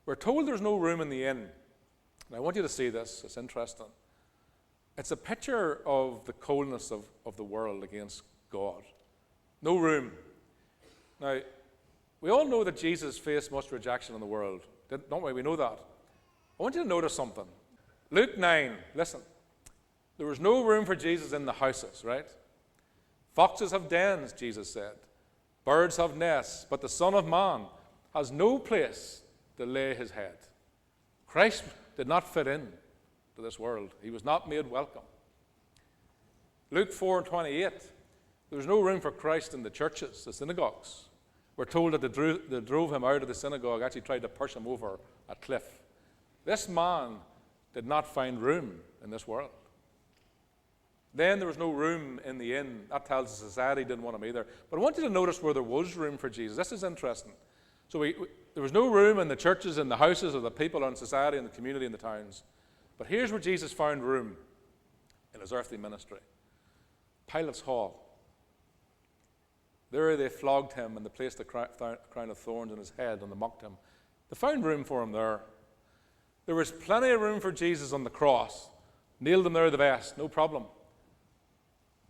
We're told there's no room in the inn. And I want you to see this. It's interesting. It's a picture of the coldness of the world against God. No room. Now, we all know that Jesus faced much rejection in the world, don't we? We know that. I want you to notice something. Luke 9, listen. There was no room for Jesus in the houses, right? Foxes have dens, Jesus said. Birds have nests, but the Son of Man has no place to lay his head. Christ did not fit in to this world. He was not made welcome. Luke 4:28, there was no room for Christ in the churches, the synagogues. We're told that they drove him out of the synagogue, actually tried to push him over a cliff. This man did not find room in this world. Then there was no room in the inn. That tells us society didn't want him either. But I want you to notice where there was room for Jesus. This is interesting. So there was no room in the churches, in the houses of the people, in society, in the community, in the towns. But here's where Jesus found room in his earthly ministry. Pilate's hall. There they flogged him and they placed the crown of thorns on his head and they mocked him. They found room for him there. There was plenty of room for Jesus on the cross. Nailed him there the best, no problem.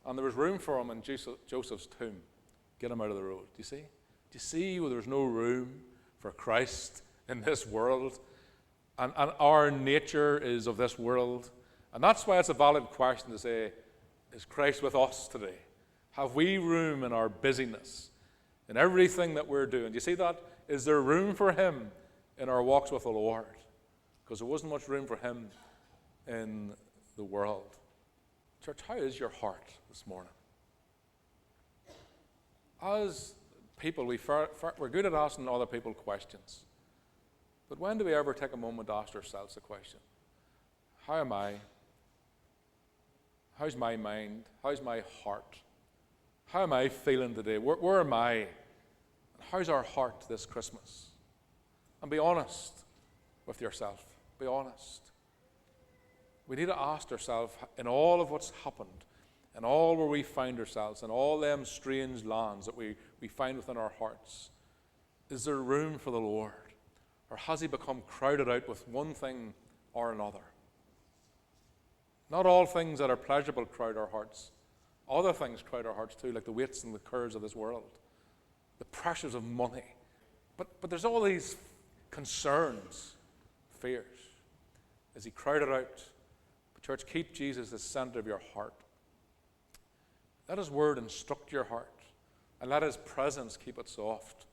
And there was room for him in Joseph's tomb. Get him out of the road. Do you see? Do you see where there's no room for Christ in this world? And our nature is of this world. And that's why it's a valid question to say, is Christ with us today? Have we room in our busyness, in everything that we're doing? Do you see that? Is there room for him in our walks with the Lord? Because there wasn't much room for him in the world. Church, how is your heart this morning? As people, we're good at asking other people questions. But when do we ever take a moment to ask ourselves a question? How am I? How's my mind? How's my heart? How am I feeling today? Where am I? And how's our heart this Christmas? And be honest with yourself. Be honest. We need to ask ourselves, in all of what's happened, in all where we find ourselves, in all them strange lands that we find within our hearts, is there room for the Lord? Or has he become crowded out with one thing or another? Not all things that are pleasurable crowd our hearts. Other things crowd our hearts too, like the weights and the cares of this world, the pressures of money. But there's all these concerns, fears. Is he crowded out? But church, keep Jesus the center of your heart. Let his word instruct your heart, and let his presence keep it soft.